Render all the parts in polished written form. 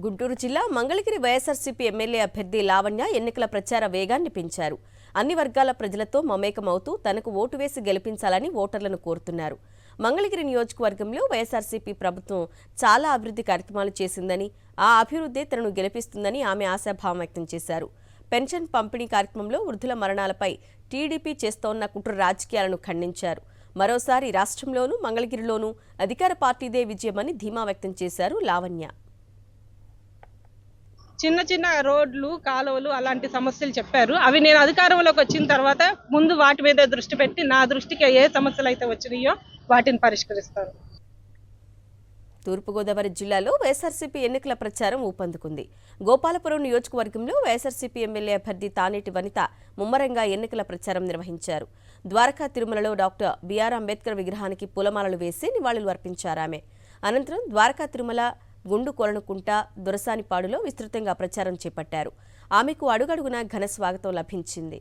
గుంటూరు జిల్లా మంగళగిరి వైఎస్ఆర్సీపీ ఎమ్మెల్యే అభ్యర్థి లావణ్య ఎన్నికల ప్రచార వేగాన్ని పెంచారు. అన్ని వర్గాల ప్రజలతో మమేకమవుతూ తనకు ఓటు వేసి గెలిపించాలని ఓటర్లను కోరుతున్నారు. మంగళగిరి నియోజకవర్గంలో వైఎస్ఆర్సీపీ ప్రభుత్వం చాలా అభివృద్ధి కార్యక్రమాలు చేసిందని, ఆ అభివృద్ధి తనను గెలిపిస్తుందని ఆమె ఆశాభావం వ్యక్తం చేశారు. పెన్షన్ పంపిణీ కార్యక్రమంలో వృద్ధుల మరణాలపై టీడీపీ చేస్తోన్న కుట్ర రాజకీయాలను ఖండించారు. మరోసారి రాష్ట్రంలోనూ మంగళగిరిలోనూ అధికార పార్టీదే విజయమని ధీమా వ్యక్తం చేశారు లావణ్య. చిన్న చిన్న రోడ్లు, కాలువలు అలాంటి సమస్యలు చెప్పారు. అవి నేను అధికారంలోకి వచ్చిన తర్వాత ముందు వాటి మీద దృష్టి పెట్టి నా దృష్టికి ఏ సమస్యలు అయితే వచ్చినాయో వాటిని పరిష్కరిస్తారు. తూర్పుగోదావరి జిల్లాలో వైఎస్ఆర్సీపీ ఎన్నికల ప్రచారం ఊపందుకుంది. గోపాలపురం నియోజకవర్గంలో వైఎస్ఆర్సీపీ ఎమ్మెల్యే అభ్యర్థి తానేటి వనిత ముమ్మరంగా ఎన్నికల ప్రచారం నిర్వహించారు. ద్వారకా తిరుమలలో డాక్టర్ బిఆర్ అంబేద్కర్ విగ్రహానికి పూలమాలలు వేసి నివాళులు అర్పించారామె. అనంతరం ద్వారకా తిరుమల, గుండు కొలనుకుంట, దొరసానిపాడులో విస్తృతంగా ప్రచారం చేపట్టారు. ఆమెకు అడుగడుగునా ఘన స్వాగతం లభించింది.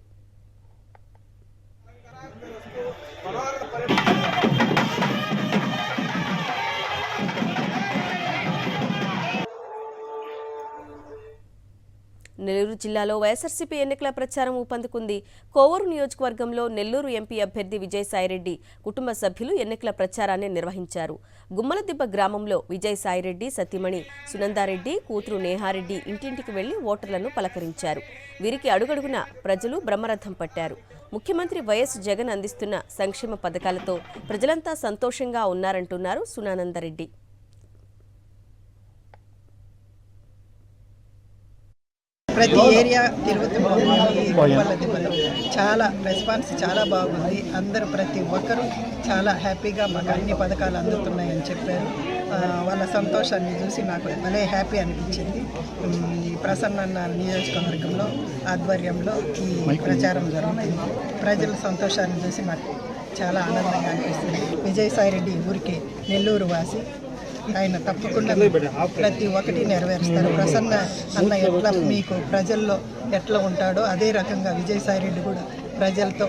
నెల్లూరు జిల్లాలో వైఎస్ఆర్సీపీ ఎన్నికల ప్రచారం ఊపందుకుంది. కోవూరు నియోజకవర్గంలో నెల్లూరు ఎంపీ అభ్యర్థి విజయసాయిరెడ్డి కుటుంబ సభ్యులు ఎన్నికల ప్రచారాన్ని నిర్వహించారు. గుమ్మలదిబ్బ గ్రామంలో విజయసాయిరెడ్డి సతీమణి సునందారెడ్డి, కూతురు నేహారెడ్డి ఇంటింటికి వెళ్లి ఓటర్లను పలకరించారు. వీరికి అడుగడుగున ప్రజలు బ్రహ్మరథం పట్టారు. ముఖ్యమంత్రి వైఎస్ జగన్ అందిస్తున్న సంక్షేమ పథకాలతో ప్రజలంతా సంతోషంగా ఉన్నారంటున్నారు సునందారెడ్డి. ప్రతి ఏరియా తిరుగుతున్న చాలా రెస్పాన్స్ చాలా బాగుంది. అందరూ ప్రతి ఒక్కరూ చాలా హ్యాపీగా మాకు అన్ని పథకాలు అందుతున్నాయని చెప్పారు. వాళ్ళ సంతోషాన్ని చూసి నాకు భలే హ్యాపీ అనిపించింది. ఈ ప్రసన్న నియోజకవర్గంలో ఆధ్వర్యంలో ఈ ప్రచారం జరుగుతుంది. ప్రజల సంతోషాన్ని చూసి నాకు చాలా ఆనందంగా అనిపిస్తుంది. విజయసాయిరెడ్డి ఊరికి నెల్లూరు వాసి, ఆయన తప్పకుండా ప్రతి ఒక్కటి నెరవేరుస్తారు. ప్రసన్న అన్న ఎట్లా మీకు ప్రజల్లో ఎట్లా ఉంటాడో అదే రకంగా విజయసాయిరెడ్డి కూడా ప్రజలతో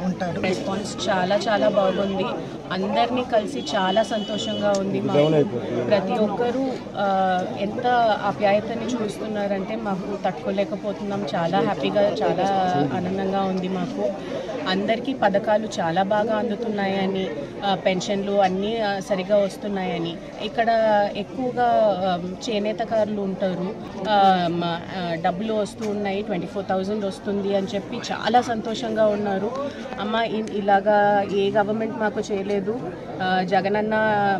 ఉంటాడు. రెస్పాన్స్ చాలా చాలా బాగుంది. అందరినీ కలిసి చాలా సంతోషంగా ఉంది. మాకు ప్రతి ఒక్కరూ ఎంత ఆప్యాయతని చూస్తున్నారంటే మాకు తట్టుకోలేకపోతున్నాం. చాలా హ్యాపీగా, చాలా ఆనందంగా ఉంది. మాకు అందరికీ పథకాలు చాలా బాగా అందుతున్నాయని, పెన్షన్లు అన్నీ సరిగా వస్తున్నాయని, ఇక్కడ ఎక్కువగా చేనేతకారులు ఉంటారు, డబ్బులు వస్తూ ఉన్నాయి, 24,000 వస్తుంది అని చెప్పి చాలా సంతోషంగా ఉన్నారు. అమ్మ ఇలాగా ఏ గవర్నమెంట్ మాకు చేయలేదు, జగనన్న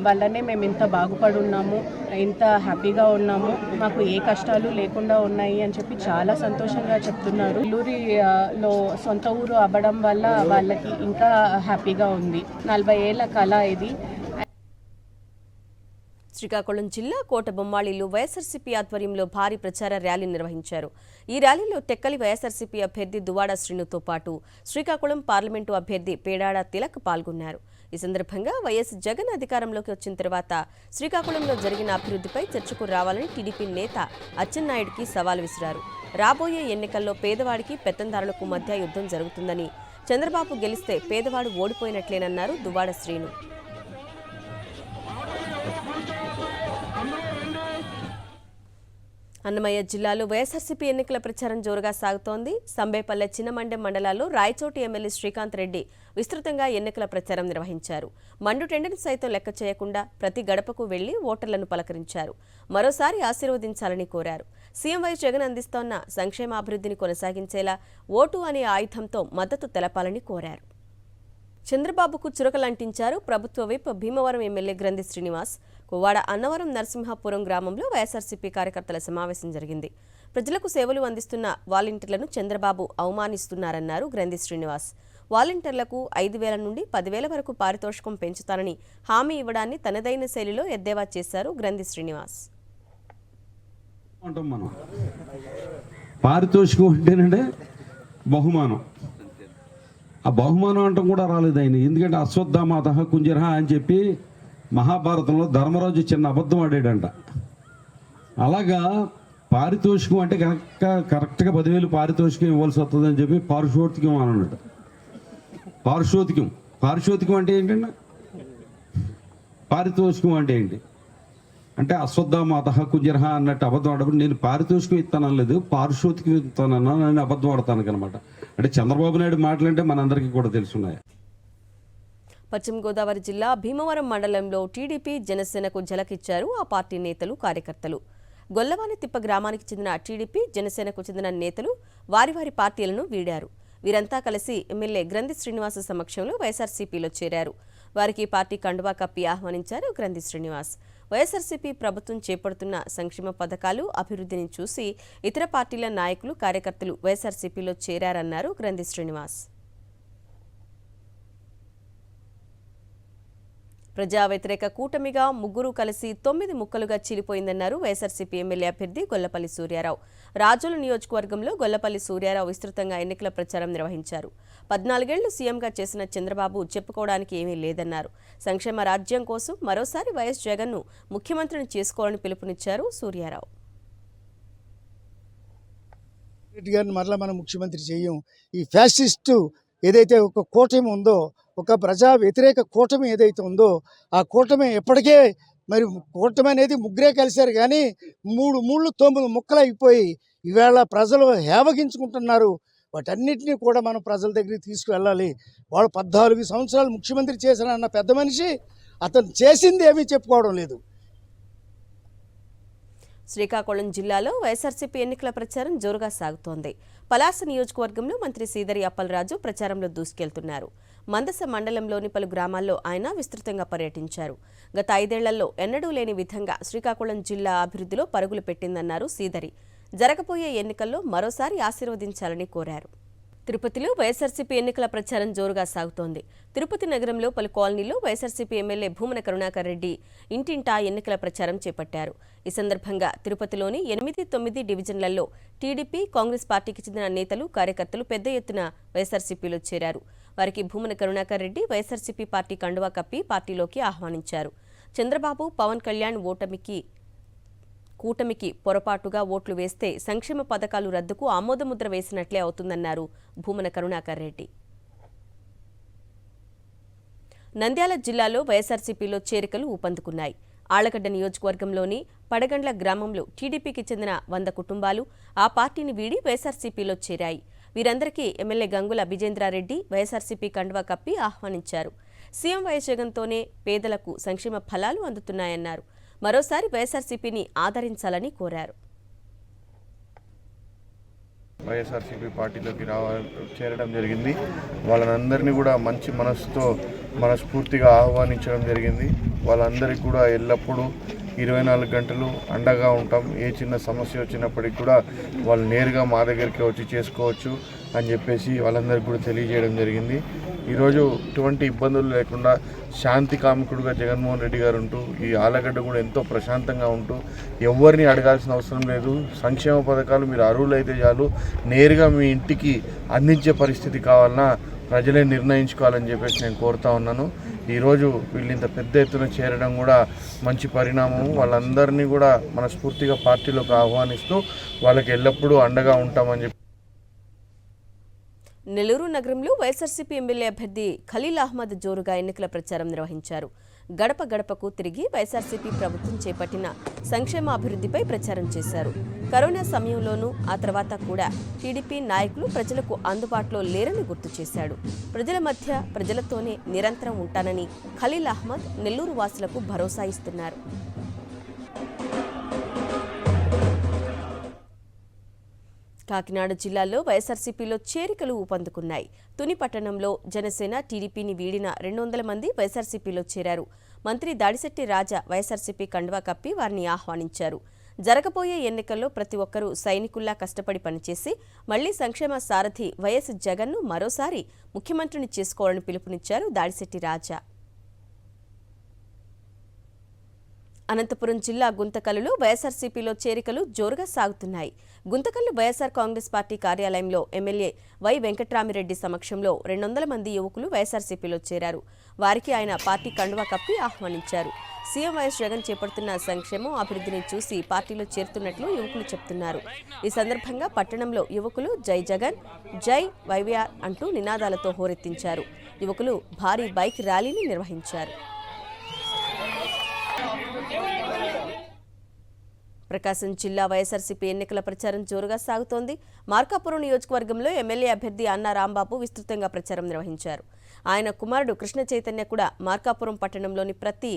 వల్లనే మేము ఇంత బాగుపడి ఉన్నాము, ఇంత హ్యాపీగా ఉన్నాము, మాకు ఏ కష్టాలు లేకుండా ఉన్నాయి అని చెప్పి చాలా సంతోషంగా చెప్తున్నారు. నెల్లూరులో సొంత ఊరు అవ్వడం వల్ల వాళ్ళకి ఇంకా హ్యాపీగా ఉంది. 40 ఏళ్ల కళ ఇది. శ్రీకాకుళం జిల్లా కోటబొమ్మాళిలో వైఎస్ఆర్సీపీ ఆధ్వర్యంలో భారీ ప్రచార ర్యాలీ నిర్వహించారు. ఈ ర్యాలీలో టెక్కలి వైఎస్ఆర్సీపీ అభ్యర్థి దువ్వాడ శ్రీనుతో పాటు శ్రీకాకుళం పార్లమెంటు అభ్యర్థి పేడాడ తిలక్ పాల్గొన్నారు. ఈ సందర్భంగా వైఎస్ జగన్ అధికారంలోకి వచ్చిన తర్వాత శ్రీకాకుళంలో జరిగిన అభివృద్ధిపై చర్చకు రావాలని టీడీపీ నేత అచ్చెన్నాయుడికి సవాల్ విసిరారు. రాబోయే ఎన్నికల్లో పేదవాడికి పెత్తందారులకు మధ్య యుద్ధం జరుగుతుందని, చంద్రబాబు గెలిస్తే పేదవాడు ఓడిపోయినట్లేనన్నారు దువ్వాడ శ్రీను. అన్నమయ్య జిల్లాలో వైఎస్ఆర్సీపీ ఎన్నికల ప్రచారం జోరుగా సాగుతోంది. సంబేపల్లె, చిన్నమండెం మండలాల్లో రాయచోటి ఎమ్మెల్యే శ్రీకాంత్ రెడ్డి విస్తృతంగా ఎన్నికల ప్రచారం నిర్వహించారు. మండు టెండర్ను సైతం లెక్క చేయకుండా ప్రతి గడపకు వెళ్లి ఓటర్లను పలకరించారు. మరోసారి ఆశీర్వదించాలని కోరారు. సీఎం వైఎస్ జగన్ అందిస్తోన్న సంక్షేమాభివృద్ధిని కొనసాగించేలా ఓటు అనే ఆయుధంతో మద్దతు తెలపాలని కోరారు. చంద్రబాబుకు చురకలంటించారు ప్రభుత్వ విప్ భీమవరం ఎమ్మెల్యే గ్రంథి శ్రీనివాస్. కోవాడ అన్నవరం నరసింహాపురం గ్రామంలో వైఎస్ఆర్సీపీ కార్యకర్తల సమావేశం జరిగింది. ప్రజలకు సేవలు అందిస్తున్న వాలంటీర్లను చంద్రబాబు అవమానిస్తున్నారన్నారు గ్రంథి శ్రీనివాస్. వాలంటీర్లకు 5,000 నుండి 10,000 వరకు పారితోషికం పెంచుతానని హామీ ఇవ్వడాన్ని తనదైన శైలిలో ఎద్దేవా చేశారు గ్రంథి శ్రీనివాస్. పారితోషికం అంటేనంటే బహుమానం. ఆ బహుమానం అంటాం కూడా రాలేదు ఆయన. ఎందుకంటే అశ్వత్థామాత కుంజరహ అని చెప్పి మహాభారతంలో ధర్మరాజు చిన్న అబద్ధం ఆడాడంట. అలాగా పారితోషికం అంటే కరెక్ట్గా 10,000 పారితోషికం ఇవ్వాల్సి వస్తుందని చెప్పి పారితోషికం అని అన్నాడు. పారితోషికం అంటే ఏంటండి? పారితోషికం అంటే ఏంటి? అంటే అశ్వత్థామాత కుంజరహ అన్నట్టు అబద్ధం ఆడప్పుడు నేను పారితోషికం ఇస్తానలేదు, పారిశోతికం ఇస్తానన్నా నేను అబద్ధం ఆడతాను అనమాట. అంటే చంద్రబాబు నాయుడు మాటలంటే మనందరికీ కూడా తెలుసున్నాయి. పశ్చిమ గోదావరి జిల్లా భీమవరం మండలంలో టీడీపీ జనసేనకు ఝలకిచ్చారు ఆ పార్టీ నేతలు కార్యకర్తలు. గొల్లవానితిప్ప గ్రామానికి చెందిన టీడీపీ జనసేనకు చెందిన నేతలు వారి వారి పార్టీలను వీడారు. వీరంతా కలిసి ఎమ్మెల్యే గ్రంథి శ్రీనివాస్ సమక్షంలో వైఎస్ఆర్సీపీలో చేరారు. వారికి పార్టీ కండువా కప్పి ఆహ్వానించారు గ్రంథి శ్రీనివాస్. వైఎస్ఆర్సీపీ ప్రభుత్వం చేపడుతున్న సంక్షేమ పథకాలు, అభివృద్ధిని చూసి ఇతర పార్టీల నాయకులు, కార్యకర్తలు వైఎస్ఆర్సీపీలో చేరారన్నారు గ్రంథి శ్రీనివాస్. ప్రజా వ్యతిరేక కూటమిగా ముగ్గురు కలిసి 9 ముక్కలుగా చీలిపోయిందన్నారు వైఎస్ఆర్సీపీ ఎమ్మెల్యే అభ్యర్థి గొల్లపల్లి సూర్యారావు. రాజోలు నియోజకవర్గంలో గొల్లపల్లి సూర్యారావు విస్తృతంగా ఎన్నికల ప్రచారం నిర్వహించారు. 14 ఏళ్లు సీఎంగా చేసిన చంద్రబాబు చెప్పుకోవడానికి ఏమీ లేదన్నారు. సంక్షేమ రాజ్యం కోసం మరోసారి వైఎస్ జగన్ను ముఖ్యమంత్రిని చేసుకోవాలని పిలుపునిచ్చారు సూర్యారావు. రెడ్డి గారిని మరలా మనం ముఖ్యమంత్రి చేయం. ఈ ఫ్యాసిస్టు ఏదైతే ఒక కూటమి ఉందో, ఒక ప్రజా వ్యతిరేక కూటమి ఏదైతే ఉందో, ఆ కూటమి ఎప్పటికే మరి కూటమి అనేది ముగ్గురే కలిశారు, కానీ 9 ముక్కలు అయిపోయి ఈవేళ ప్రజలు హేవగించుకుంటున్నారు. వాటన్నిటినీ కూడా మనం ప్రజల దగ్గరికి తీసుకువెళ్ళాలి. వాళ్ళు 14 సంవత్సరాలు ముఖ్యమంత్రి చేసిన అన్న పెద్ద మనిషి అతను చేసింది ఏమీ చెప్పుకోవడం లేదు. శ్రీకాకుళం జిల్లాలో వైఎస్ఆర్సీపీ ఎన్నికల ప్రచారం జోరుగా సాగుతోంది. పలాస నియోజకవర్గంలో మంత్రి సీదరి అప్పలరాజు ప్రచారంలో దూసుకెళ్తున్నారు. మందస మండలంలోని పలు గ్రామాల్లో ఆయన విస్తృతంగా పర్యటించారు. గత 5 ఏళ్లలో ఎన్నడూ లేని విధంగా శ్రీకాకుళం జిల్లా అభివృద్ధిలో పరుగులు పెట్టిందన్నారు సీదరి. జరగబోయే ఎన్నికల్లో మరోసారి ఆశీర్వదించాలని కోరారు. తిరుపతిలో వైఎస్ఆర్సీపీ ఎన్నికల ప్రచారం జోరుగా సాగుతోంది. తిరుపతి నగరంలో పలు కాలనీల్లో వైఎస్ఆర్సీపీ ఎమ్మెల్యే భూమన కరుణాకర్ రెడ్డి ఇంటింటా ఎన్నికల ప్రచారం చేపట్టారు. ఈ సందర్భంగా తిరుపతిలోని 8, 9 డివిజన్లలో టీడీపీ, కాంగ్రెస్ పార్టీకి చెందిన నేతలు, కార్యకర్తలు పెద్ద ఎత్తున వైఎస్ఆర్సీపీలో చేరారు. వారికి భూమన కరుణాకర్ రెడ్డి వైఎస్ఆర్సీపీ పార్టీ కండువా కప్పి పార్టీలోకి ఆహ్వానించారు. చంద్రబాబు, పవన్ కళ్యాణ్ కూటమికి పొరపాటుగా ఓట్లు వేస్తే సంక్షేమ పథకాలు రద్దుకు ఆమోదముద్ర వేసినట్లే అవుతుందన్నారు భూమన కరుణాకర్ రెడ్డి. నంద్యాల జిల్లాలో వైఎస్ఆర్సీపీలో చేరికలు ఊపందుకున్నాయి. ఆళ్లగడ్డ నియోజకవర్గంలోని పడగండ్ల గ్రామంలో టీడీపీకి చెందిన 100 కుటుంబాలు ఆ పార్టీని వీడి వైఎస్ఆర్సీపీలో చేరాయి. వీరందరికీ ఎమ్మెల్యే గంగుల విజేంద్రారెడ్డి వైఎస్ఆర్సీపీ కండువా కప్పి ఆహ్వానించారు. సీఎం వైఎస్ జగన్తోనే పేదలకు సంక్షేమ ఫలాలు అందుతున్నాయన్నారు. మరోసారి వైఎస్ఆర్సీపీని ఆదరించాలని కోరారు. వైఎస్ఆర్సీపీ పార్టీలోకి చేరడం జరిగింది. వాళ్ళందరినీ కూడా మంచి మనస్ఫూర్తిగా ఆహ్వానించడం జరిగింది. వాళ్ళందరికీ కూడా ఎల్లప్పుడూ 24 గంటలు అండగా ఉంటాం. ఏ చిన్న సమస్య వచ్చినప్పటికీ కూడా వాళ్ళు నేరుగా మా దగ్గరికి వచ్చి చేసుకోవచ్చు అని చెప్పేసి వాళ్ళందరికీ కూడా తెలియజేయడం జరిగింది. ఈరోజు ఎటువంటి ఇబ్బందులు లేకుండా శాంతి కాముకుడుగా జగన్మోహన్ రెడ్డి గారు ఉంటూ, ఈ ఆలగడ్డ కూడా ఎంతో ప్రశాంతంగా ఉంటూ, ఎవరిని అడగాల్సిన అవసరం లేదు. సంక్షేమ పథకాలు మీరు అర్హులైతే చాలు నేరుగా మీ ఇంటికి అందించే పరిస్థితి కావాలన్నా ప్రజలే నిర్ణయించుకోవాలని చెప్పేసి నేను కోరుతా ఉన్నాను. ఈరోజు వీళ్ళు ఇంత పెద్ద ఎత్తున చేరడం కూడా మంచి పరిణామం. వాళ్ళందరినీ కూడా మనస్ఫూర్తిగా పార్టీలోకి ఆహ్వానిస్తూ వాళ్ళకి ఎల్లప్పుడూ అండగా ఉంటామని చెప్పి. నెల్లూరు నగరంలో వైఎస్ఆర్సీపీ ఎమ్మెల్యే అభ్యర్థి ఖలీల్ అహ్మద్ జోరుగా ఎన్నికల ప్రచారం నిర్వహించారు. గడప గడపకు తిరిగి వైఎస్ఆర్సీపీ ప్రభుత్వం చేపట్టిన సంక్షేమ అభివృద్ధిపై ప్రచారం చేశారు. కరోనా సమయంలోనూ ఆ తర్వాత కూడా టీడీపీ నాయకులు ప్రజలకు అందుబాటులో లేరని గుర్తు చేశాడు. ప్రజల మధ్య ప్రజలతోనే నిరంతరం ఉంటానని ఖలీల్ అహ్మద్ నెల్లూరు వాసులకు భరోసా ఇస్తున్నారు. కాకినాడ జిల్లాలో వైఎస్ఆర్సీపీలో చేరికలు ఊపందుకున్నాయి. తుని పట్టణంలో జనసేన, టీడీపీని వీడిన 200 మంది వైఎస్ఆర్సీపీలో చేరారు. మంత్రి దాడిశెట్టి రాజా వైఎస్ఆర్సీపీ కండువా కప్పి వారిని ఆహ్వానించారు. జరగబోయే ఎన్నికల్లో ప్రతి ఒక్కరూ సైనికుల్లా కష్టపడి పనిచేసి మళ్లీ సంక్షేమ సారథి వైఎస్ జగన్ను మరోసారి ముఖ్యమంత్రిని చేసుకోవాలని పిలుపునిచ్చారు దాడిశెట్టి రాజా. అనంతపురం జిల్లా గుంతకల్లులో వైఎస్ఆర్సీపీలో చేరికలు జోరుగా సాగుతున్నాయి. గుంతకల్లు వైఎస్ఆర్ కాంగ్రెస్ పార్టీ కార్యాలయంలో ఎమ్మెల్యే వై వెంకట్రామిరెడ్డి సమక్షంలో 200 మంది యువకులు వైఎస్ఆర్సీపీలో చేరారు. వారికి ఆయన పార్టీ కండువా కప్పి ఆహ్వానించారు. సీఎం వైఎస్ జగన్ చేపడుతున్న సంక్షేమం, అభివృద్ధిని చూసి పార్టీలో చేరుతున్నట్లు యువకులు చెప్తున్నారు. ఈ సందర్భంగా పట్టణంలో యువకులు జై జగన్, జై వైవిఆర్ అంటూ నినాదాలతో హోరెత్తించారు. యువకులు భారీ బైక్ ర్యాలీని నిర్వహించారు. ప్రకాశం జిల్లా వైఎస్ఆర్సీపీ ఎన్నికల ప్రచారం జోరుగా సాగుతోంది. మార్కాపురం నియోజకవర్గంలో ఎమ్మెల్యే అభ్యర్థి అన్నా రాంబాబు విస్తృతంగా ప్రచారం నిర్వహించారు. ఆయన కుమారుడు కృష్ణ చైతన్య కూడా మార్కాపురం పట్టణంలోని ప్రతి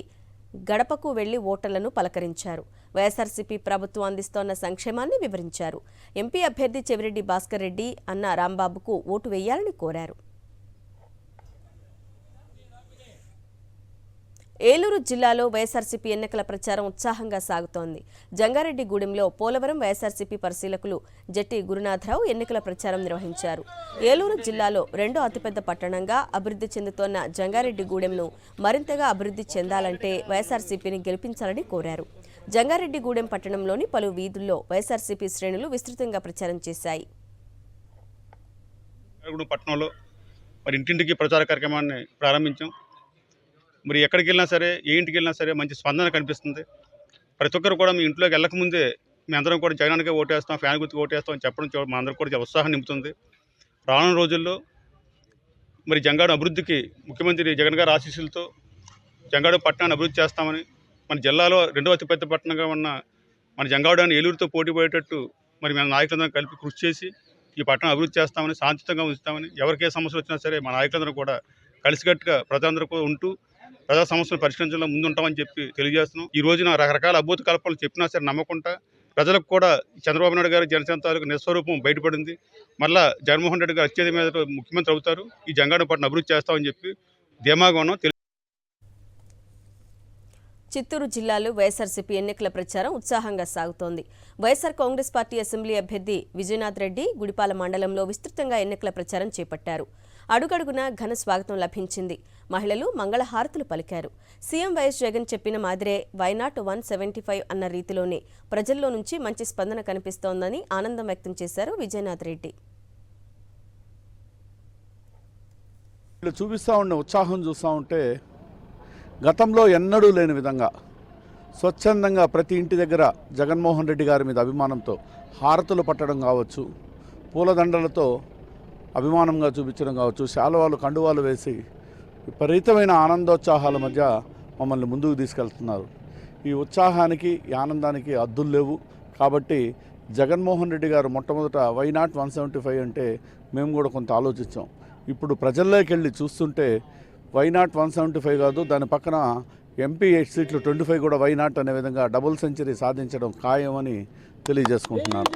గడపకు వెళ్లి ఓటర్లను పలకరించారు. వైఎస్ఆర్సీపీ ప్రభుత్వం అందిస్తోన్న సంక్షేమాన్ని వివరించారు. ఎంపీ అభ్యర్థి చెవిరెడ్డి భాస్కర్ రెడ్డి అన్నా రాంబాబుకు ఓటు వేయాలని కోరారు. ఏలూరు జిల్లాలో వైఎస్ఆర్సీపీ ఎన్నికల ప్రచారం ఉత్సాహంగా సాగుతోంది. జంగారెడ్డిగూడెంలో పోలవరం వైఎస్ఆర్సీపీ పరిశీలకులు జట్టి గురునాథరావు ఎన్నికల ప్రచారం నిర్వహించారు. ఏలూరు జిల్లాలో రెండో అతిపెద్ద పట్టణంగా అభివృద్ధి చెందుతోన్న జంగారెడ్డిగూడెంను మరింతగా అభివృద్ధి చెందాలంటే వైఎస్ఆర్సీపీని గెలిపించాలని కోరారు. జంగారెడ్డిగూడెం పట్టణంలోని పలు వీధుల్లో వైఎస్ఆర్సీపీ శ్రేణులు విస్తృతంగా ప్రచారం చేశాయి. పట్టణంలో మరి ఇంటింటికి ప్రచార కార్యక్రమాన్ని ప్రారంభించాం. మరి ఎక్కడికి వెళ్ళినా సరే, ఏ ఇంటికి వెళ్ళినా సరే మంచి స్పందన కనిపిస్తుంది. ప్రతి ఒక్కరు కూడా మీ ఇంట్లోకి వెళ్ళకముందే మీ అందరం కూడా జగనానికే ఓటేస్తాం, ఫ్యాన్ గుర్తుకు ఓటేస్తాం అని చెప్పడం మా అందరూ కూడా ఉత్సాహం నింపుతుంది. రానున్న రోజుల్లో మరి జంగాడు అభివృద్ధికి ముఖ్యమంత్రి జగన్ గారి ఆశీస్సులతో జంగాడు పట్టణాన్ని అభివృద్ధి చేస్తామని, మన జిల్లాలో రెండవ అతిపెద్ద పట్టణంగా ఉన్న మన జంగాడు ఏలూరుతో పోటీ పడేటట్టు మరి మన నాయకులందరం కలిపి కృషి చేసి ఈ పట్టణం అభివృద్ధి చేస్తామని, శాంతియుతంగా ఉంచుతామని, ఎవరికే సమస్యలు వచ్చినా సరే మా నాయకులందరూ కూడా కలిసికట్టుగా ప్రజలందరూ కూడా ఉంటూ ప్రజా సమస్యలు పరిష్కరించడంలో ముందుంటామని చెప్పి తెలియజేస్తున్నాం. ఈ రోజున రకరకాల అభూత కల్పనలు చెప్పినా సరే నమ్మకుండా ప్రజలకు కూడా చంద్రబాబు నాయుడు గారి జనసేన తాలూకు నిస్వరూపం బయటపడింది. మళ్ళా జగన్మోహన్ రెడ్డి గారు అత్యధిక మీద ముఖ్యమంత్రి అవుతారు, ఈ జంగాడు పట్టణం అభివృద్ధి చేస్తామని చెప్పి ధీమాగా ఉన్నాం. చిత్తూరు జిల్లాలో వైఎస్ఆర్సీపీ ఎన్నికల ప్రచారం ఉత్సాహంగా సాగుతోంది. వైఎస్ఆర్ కాంగ్రెస్ పార్టీ అసెంబ్లీ అభ్యర్థి విజయనాథ్ రెడ్డి గుడిపాల మండలంలో విస్తృతంగా ఎన్నికల ప్రచారం చేపట్టారు. అడుగడుగునా ఘన స్వాగతం లభించింది. మహిళలు మంగళహారతులు పలికారు. సీఎం వైఎస్ జగన్ చెప్పిన మాదిరే వైనాట్ 175 అన్న రీతిలోనే ప్రజల్లో నుంచి మంచి స్పందన కనిపిస్తోందని ఆనందం వ్యక్తం చేశారు విజయనాథ్ రెడ్డి. చూపిస్తూ ఉండే ఉత్సాహం చూస్తూ ఉంటే గతంలో ఎన్నడూ లేని విధంగా స్వచ్ఛందంగా ప్రతి ఇంటి దగ్గర జగన్మోహన్ రెడ్డి గారి మీద అభిమానంతో హారతులు పట్టడం కావచ్చు, పూలదండలతో అభిమానంగా చూపించడం కావచ్చు, శాలువాలు కండువాలు వేసి విపరీతమైన ఆనందోత్సాహాల మధ్య మమ్మల్ని ముందుకు తీసుకెళ్తున్నారు. ఈ ఉత్సాహానికి, ఈ ఆనందానికి అద్దులు లేవు. కాబట్టి జగన్మోహన్ రెడ్డి గారు మొట్టమొదట వైనాట్ 175 అంటే మేము కూడా కొంత ఆలోచించాం. ఇప్పుడు ప్రజల్లోకి వెళ్ళి చూస్తుంటే వైనాట్ 175 కాదు, దాని పక్కన ఎంపీ 8 సీట్లు 25 కూడా వైనాట్ అనే విధంగా డబుల్ సెంచరీ సాధించడం ఖాయమని తెలియజేసుకుంటున్నాను.